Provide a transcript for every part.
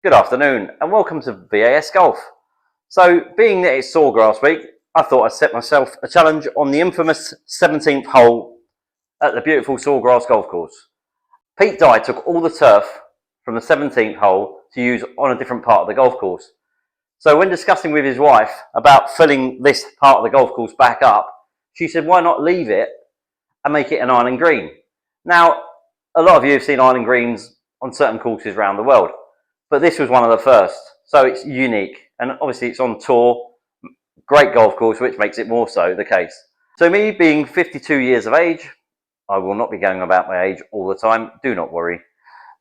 Good afternoon and welcome to VAS Golf. So, being that it's Sawgrass week, I thought I'd set myself a challenge on the infamous 17th hole at the beautiful Sawgrass golf course. Pete Dye took all the turf from the 17th hole to use on a different part of the golf course. So when discussing with his wife about filling this part of the golf course back up, she said, why not leave it and make it an island green? Now, a lot of you have seen island greens on certain courses around the world, but this was one of the first, so it's unique, and obviously it's on tour, great golf course, which makes it more so the case. So me being 52 years of age, I will not be going about my age all the time, do not worry.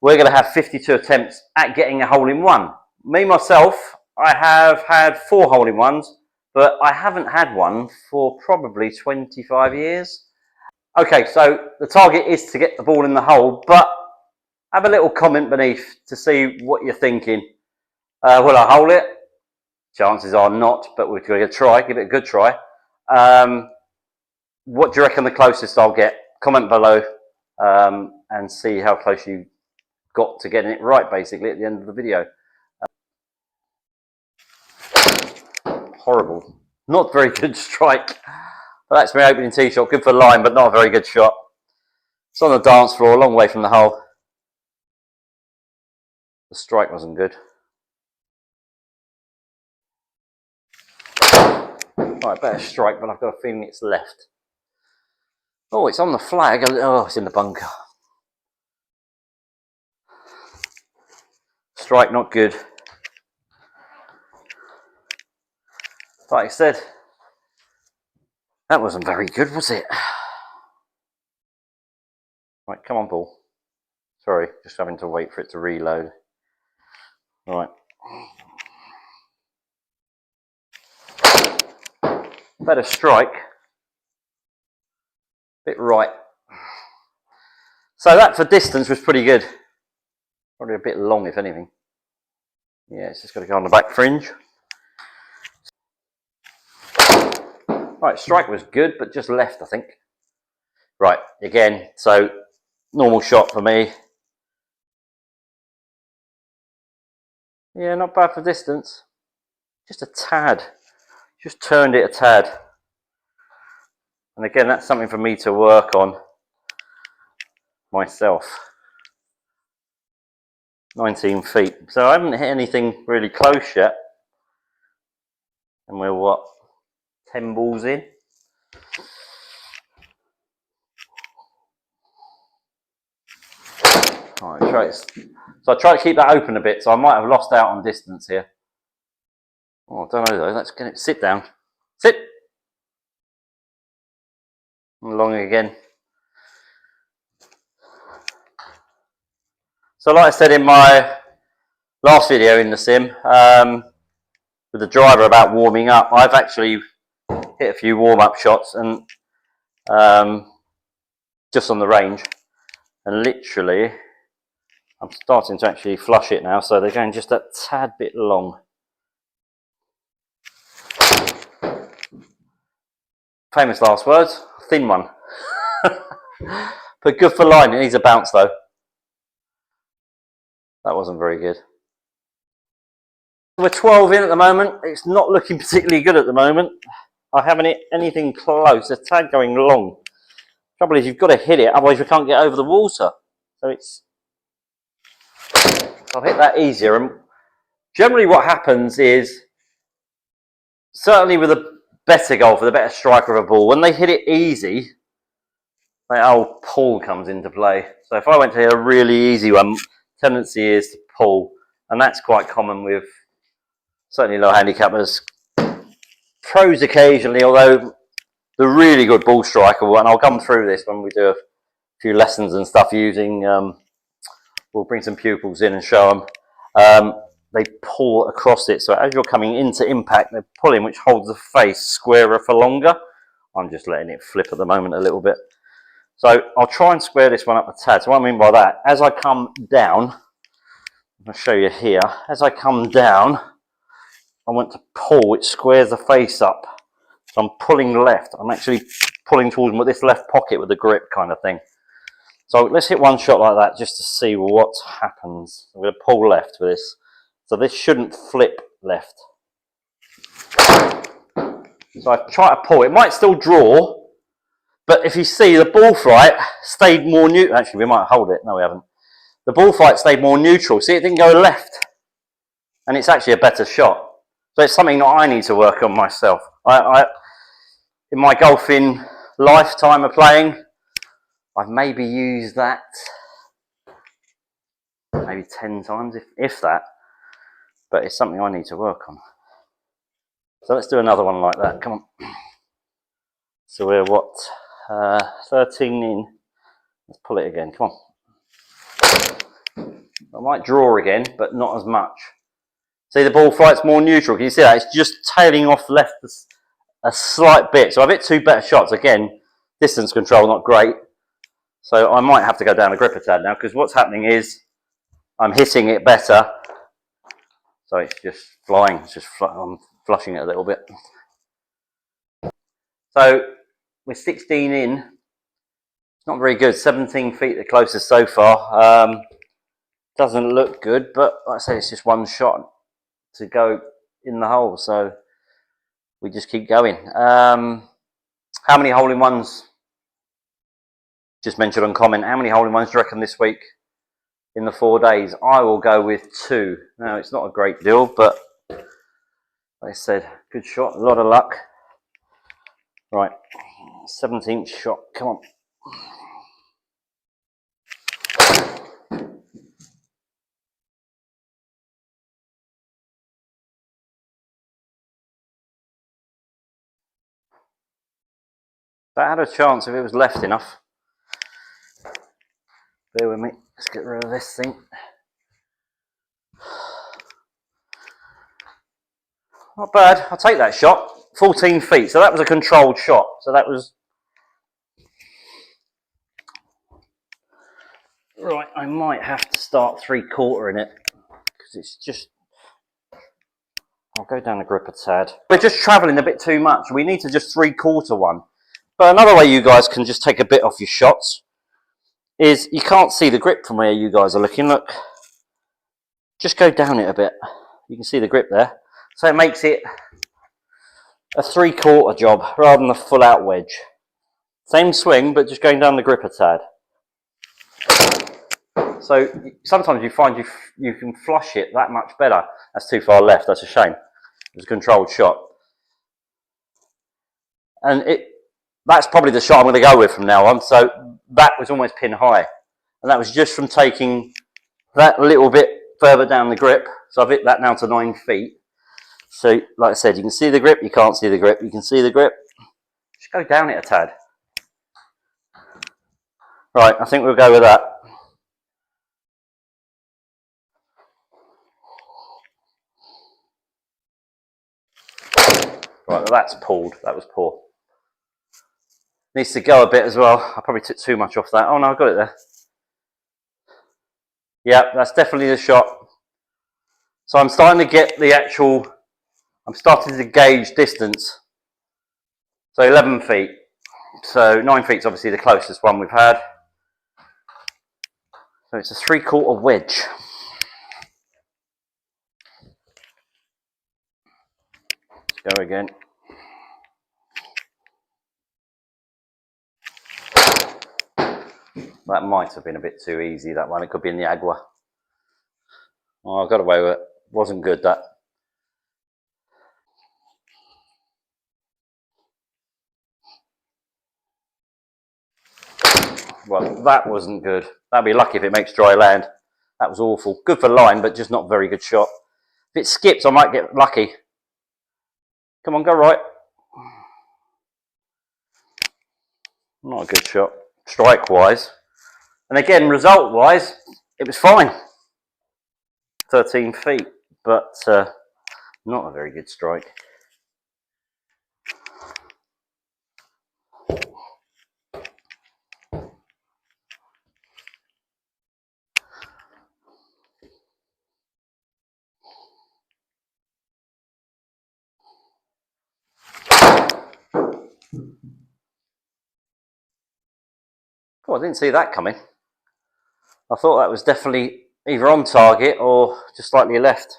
We're going to have 52 attempts at getting a hole-in-one. Me, myself, I have had 4 hole-in-ones, but I haven't had one for probably 25 years. Okay, so the target is to get the ball in the hole, but have a little comment beneath to see what you're thinking. Will I hole it? Chances are not, but we're going to try, give it a good try. What do you reckon the closest I'll get? Comment below and see how close you got to getting it right, basically, at the end of the video. Horrible. Not very good strike. But that's my opening tee shot. Good for line, but not a very good shot. It's on the dance floor, a long way from the hole. The strike wasn't good. Right, better strike, but I've got a feeling it's left. Oh, it's on the flag. Oh, it's in the bunker. Strike not good. Like I said, that wasn't very good, was it? Right, come on, ball. Sorry, just having to wait for it to reload. Right. Better strike. Bit right. So that for distance was pretty good. Probably a bit long, if anything. Yeah, it's just got to go on the back fringe. Right, strike was good, but just left, I think. Right, again, so normal shot for me. Yeah, not bad for distance. Just a tad. Just turned it a tad. And again, that's something for me to work on myself. 19 feet. So I haven't hit anything really close yet. And we're what? 10 balls in. Alright, so I try to keep that open a bit, so I might have lost out on distance here. Oh, I don't know though, let's get it. Sit down. Sit! Long again. So like I said in my last video in the sim, with the driver about warming up, I've actually hit a few warm-up shots and just on the range, and literally I'm starting to actually flush it now, so they're going just a tad bit long. Famous last words, thin one. But good for line, it needs a bounce though. That wasn't very good. We're 12 in at the moment, it's not looking particularly good at the moment. I haven't hit anything close, a tad going long. Trouble is you've got to hit it, otherwise you can't get over the water. So I'll hit that easier. And generally what happens is, certainly with a better golfer, the better striker of a ball, when they hit it easy, that old pull comes into play. So if I went to hit a really easy one, tendency is to pull, and that's quite common with certainly low handicappers. Pros occasionally, although the really good ball striker, and I'll come through this when we do a few lessons and stuff using, we'll bring some pupils in and show them. They pull across it, so as you're coming into impact, they're pulling, which holds the face squarer for longer. I'm just letting it flip at the moment a little bit. So I'll try and square this one up a tad. So what I mean by that, as I come down, I'll show you here, as I come down, I want to pull, which squares the face up. So I'm pulling left. I'm actually pulling towards this left pocket with the grip kind of thing. So let's hit one shot like that just to see what happens. I'm going to pull left with this. So this shouldn't flip left. So I try to pull. It might still draw, but if you see the ball flight stayed more neutral. Actually, we might hold it. No, we haven't. The ball flight stayed more neutral. See, it didn't go left. And it's actually a better shot. So it's something that I need to work on myself. In my golfing lifetime of playing, I've maybe used that maybe 10 times, if that. But it's something I need to work on. So let's do another one like that. Come on. So we're what? 13 in. Let's pull it again. Come on. I might draw again, but not as much. See, the ball flight's more neutral. Can you see that? It's just tailing off left a slight bit. So I've hit two better shots. Again, distance control not great. So I might have to go down the gripper tad now, because what's happening is I'm hitting it better. So it's just flying. It's just I'm flushing it a little bit. So we're 16 in. It's not very good. 17 feet the closest so far. Doesn't look good, but like I say, it's just one shot to go in the hole. So we just keep going. How many hole-in-ones? Just mentioned on comment. How many hole-in-ones do you reckon this week in the 4 days? I will go with 2. Now, it's not a great deal, but like I said, good shot, a lot of luck. Right, 17th shot, come on. That had a chance if it was left enough. Bear with me, let's get rid of this thing. Not bad, I'll take that shot. 14 feet, so that was a controlled shot. So that was... Right, I might have to start 3/4 in it, because it's just... I'll go down the gripper tad. We're just travelling a bit too much. We need to just 3/4 one. But another way you guys can just take a bit off your shots is you can't see the grip from where you guys are looking. Look, just go down it a bit. You can see the grip there. So it makes it a 3/4 job rather than a full out wedge. Same swing, but just going down the gripper tad. So sometimes you find you can flush it that much better. That's too far left, that's a shame. It was a controlled shot. And that's probably the shot I'm going to go with from now on. So that was almost pin high. And that was just from taking that little bit further down the grip. So I've hit that now to 9 feet. So like I said, you can see the grip, you can't see the grip, you can see the grip. Just go down it a tad. Right, I think we'll go with that. Right, well, that's pulled. That was poor. Needs to go a bit as well. I probably took too much off that. Oh no, I got it there. Yeah, that's definitely the shot. So I'm starting to get the actual, I'm starting to gauge distance. So 11 feet. So 9 feet is obviously the closest one we've had. So it's a 3/4 wedge. Let's go again. That might have been a bit too easy, that one. It could be in the agua. Oh, I got away with it. Wasn't good, that. Well, that wasn't good. That'd be lucky if it makes dry land. That was awful. Good for line, but just not very good shot. If it skips, I might get lucky. Come on, go right. Not a good shot, strike-wise. And again, result-wise, it was fine. 13 feet, but not a very good strike. Oh, I didn't see that coming. I thought that was definitely either on target or just slightly left.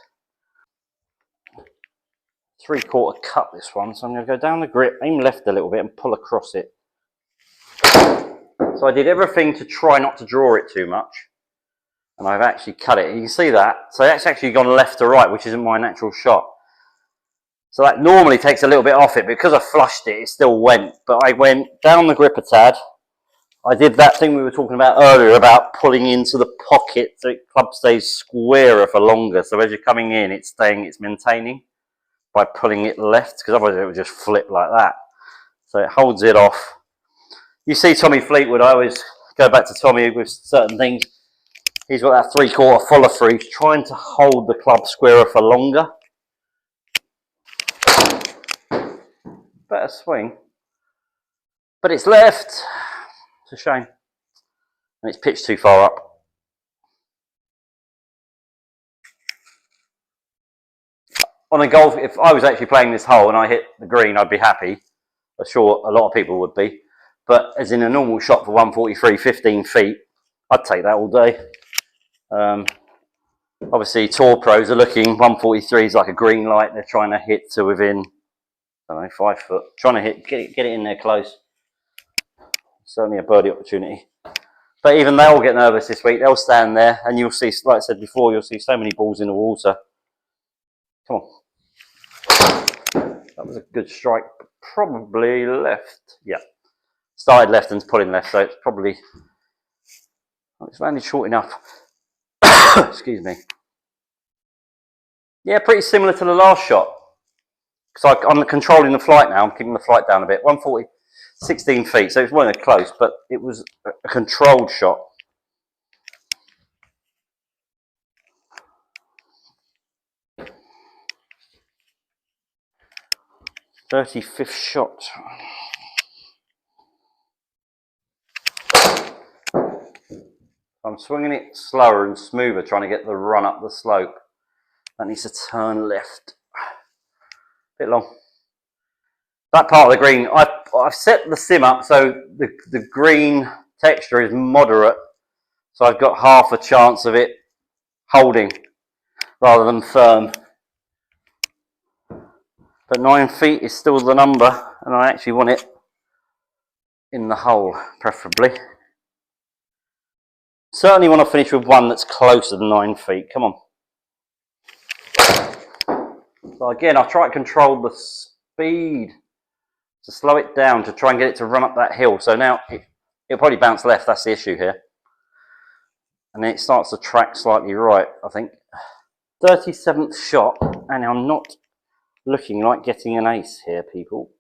3/4 cut this one, so I'm going to go down the grip, aim left a little bit and pull across it. So I did everything to try not to draw it too much, and I've actually cut it. You can see that. So that's actually gone left to right, which isn't my natural shot. So that normally takes a little bit off it. Because I flushed it, it still went. But I went down the grip a tad. I did that thing we were talking about earlier about pulling into the pocket so the club stays squarer for longer. So as you're coming in, it's maintaining by pulling it left, because otherwise it would just flip like that. So it holds it off. You see Tommy Fleetwood, I always go back to Tommy with certain things. He's got that 3/4 follow through. He's trying to hold the club squarer for longer. Better swing. But it's left. It's a shame. And it's pitched too far up. On a golf, if I was actually playing this hole and I hit the green, I'd be happy. I'm sure a lot of people would be. But as in a normal shot for 143, 15 feet, I'd take that all day. Obviously, tour pros are looking, 143 is like a green light. They're trying to hit to within, I don't know, 5 foot. Trying to get it in there close. Certainly a birdie opportunity. But even they'll get nervous this week. They'll stand there and you'll see, like I said before, you'll see so many balls in the water. Come on. That was a good strike. Probably left. Yeah. Started left and pulling left, so it's probably, it's landed short enough. Excuse me. Yeah, pretty similar to the last shot. Because I'm controlling the flight now. I'm keeping the flight down a bit. 140, 16 feet. So it wasn't close, but it was a controlled shot. "35th shot. I'm swinging it slower and smoother, trying to get the run up the slope. That needs to turn left. Bit long. That part of the green, I've set the sim up so the green texture is moderate. So I've got half a chance of it holding rather than firm. But 9 feet is still the number, and I actually want it in the hole, preferably. Certainly want to finish with one that's closer than 9 feet. Come on. So again, I'll try to control the speed to slow it down to try and get it to run up that hill. So now it'll probably bounce left. That's the issue here. And then it starts to track slightly right, I think. 37th shot, and I'm not looking like getting an ace here, people.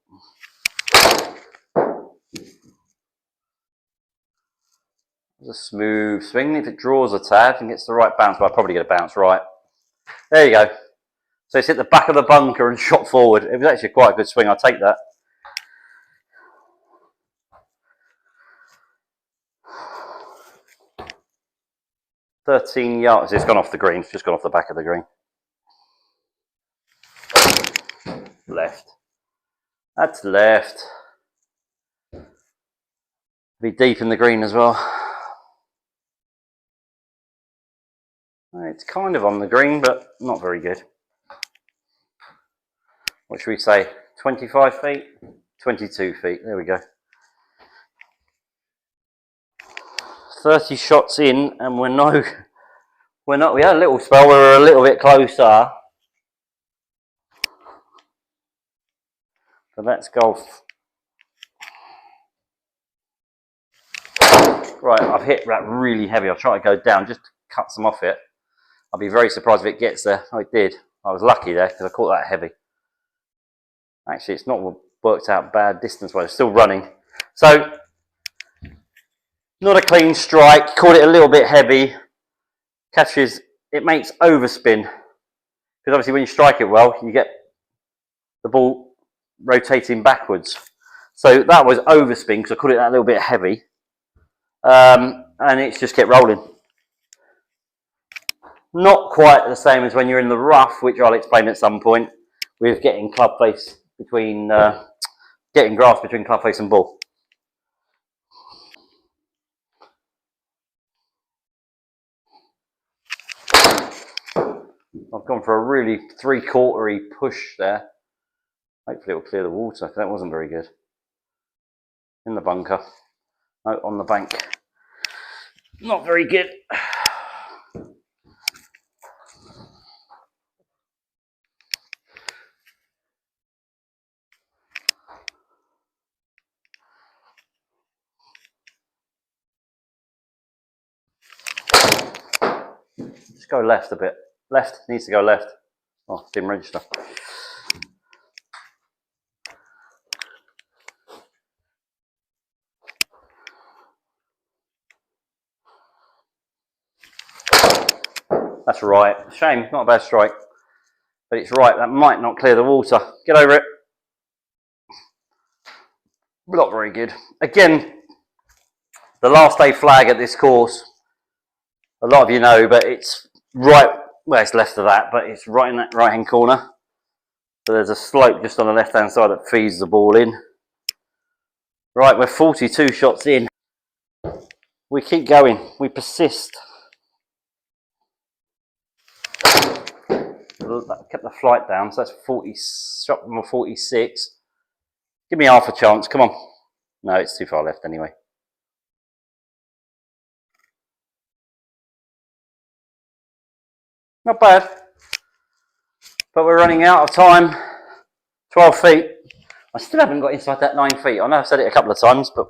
It's a smooth swing. If it draws a tad and gets the right bounce, but I'll probably get a bounce right. There you go. So it's hit the back of the bunker and shot forward. It was actually quite a good swing. I'll take that. "13 yards. It's gone off the green. It's just gone off the back of the green. Left. That's left. Be deep in the green as well. It's kind of on the green, but not very good. What should we say? 25 feet? 22 feet. There we go. 30 shots in, and we had a little spell where we're a little bit closer. But that's golf. Right, I've hit that really heavy. I'll try to go down, just to cut some off it. I'll be very surprised if it gets there. Oh, it did. I was lucky there because I caught that heavy. Actually, it's not worked out bad distance-wise. It's still running. So, not a clean strike. Caught it a little bit heavy. Catches, it makes overspin. Because obviously when you strike it well, you get the ball rotating backwards. So that was overspin because I caught it that little bit heavy. And it's just kept rolling. Not quite the same as when you're in the rough, which I'll explain at some point, with getting club face between, getting grass between club face and ball. I've gone for a really 3/4-y push there. Hopefully it'll clear the water, because that wasn't very good. In the bunker. No, on the bank. Not very good. Just go left a bit. Left, needs to go left. Oh, didn't register. That's right. Shame, not a bad strike. But it's right, that might not clear the water. Get over it. Not very good. Again, the last day flag at this course, a lot of you know, but it's right, well, it's left of that, but it's right in that right hand corner. So there's a slope just on the left hand side that feeds the ball in. Right, we're 42 shots in. We keep going, we persist. Kept the flight down, so that's 40, shot number 46. Give me half a chance, come on. No, it's too far left anyway. Not bad. But we're running out of time. 12 feet. I still haven't got inside that 9 feet. I know I've said it a couple of times, but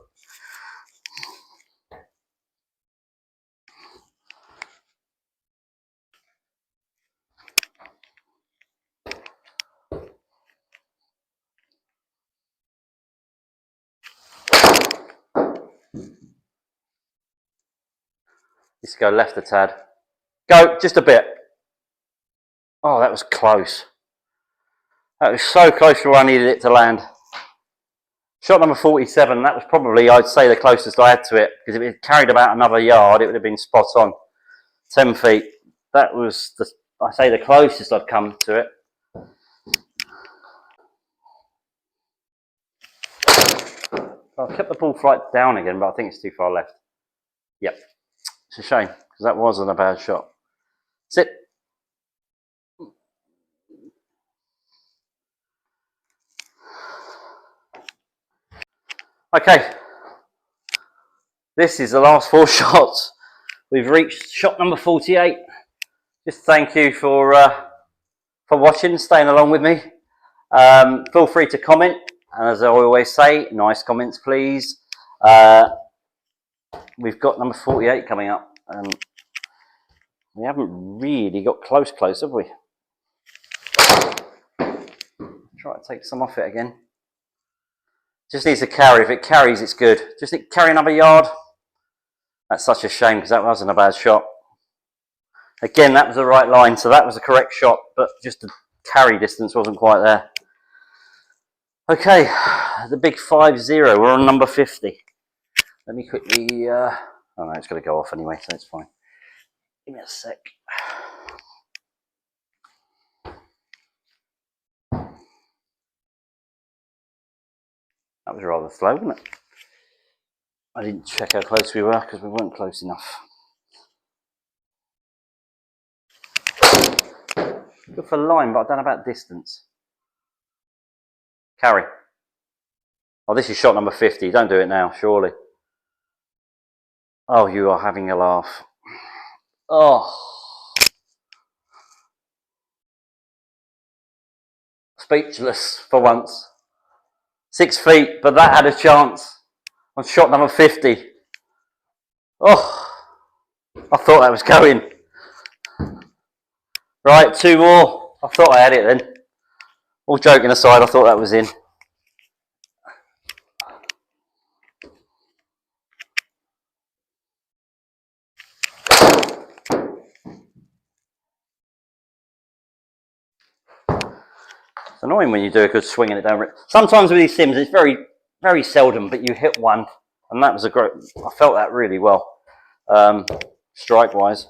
let's go left a tad. Go, just a bit. Oh, that was close. That was so close to where I needed it to land. Shot number 47, that was probably, I'd say, the closest I had to it, because if it carried about another yard, it would have been spot on. 10 feet. That was, I say, the closest I'd come to it. I kept the ball flight down again, but I think it's too far left. Yep. It's a shame, because that wasn't a bad shot. Sit. Okay. This is the last 4 shots. We've reached shot number 48. Just thank you for watching, staying along with me. Feel free to comment, and as I always say, nice comments please. We've got number 48 coming up, and we haven't really got close, have we? Try to take some off it again. Just needs to carry. If it carries, it's good. Just need to carry another yard. That's such a shame, because that wasn't a bad shot. Again, that was the right line, so that was the correct shot, but just the carry distance wasn't quite there. Okay, the big 5-0. We're on number 50. Let me quickly, oh no, it's going to go off anyway, so it's fine. Give me a sec. That was rather slow, wasn't it? I didn't check how close we were, because we weren't close enough. Good for line, but I don't know about distance. Carry. Oh, this is shot number 50. Don't do it now, surely. Oh, you are having a laugh. Oh. Speechless for once. 6 feet, but that had a chance on shot number 50. Oh, I thought that was going. Right, 2 more. I thought I had it then. All joking aside, I thought that was in. It's annoying when you do a good swing and it don't. Sometimes with these sims, it's very, very seldom, but you hit one, and that was a great. I felt that really well, strike wise.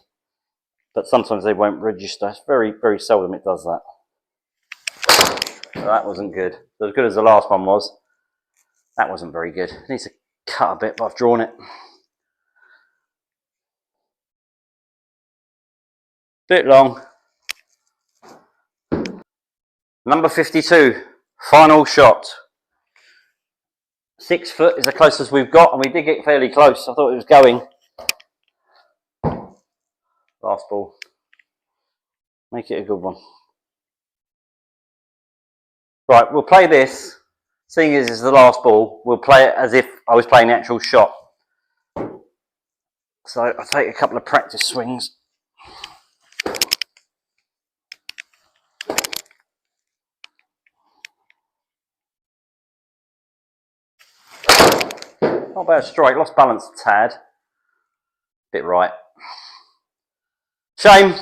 But sometimes they won't register. It's very, very seldom it does that. So that wasn't good. As good as the last one was, that wasn't very good. It needs to cut a bit, but I've drawn it. Bit long. Number 52, Final shot. 6 foot is the closest we've got, and we did get fairly close. I thought it was going. Last ball. Make it a good one. Right, we'll play this. Seeing as it's the last ball, we'll play it as if I was playing the actual shot. So I'll take a couple of practice swings. Not bad strike, lost balance a tad. Bit right. Shame.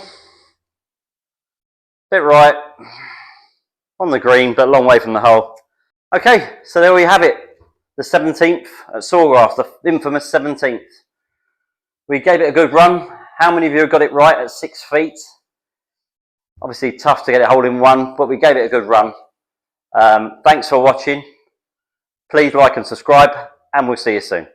Bit right. On the green, but a long way from the hole. Okay, so there we have it. The 17th at Sawgrass, the infamous 17th. We gave it a good run. How many of you have got it right at 6 feet? Obviously tough to get it hole in one, but we gave it a good run. Thanks for watching. Please like and subscribe, and we'll see you soon.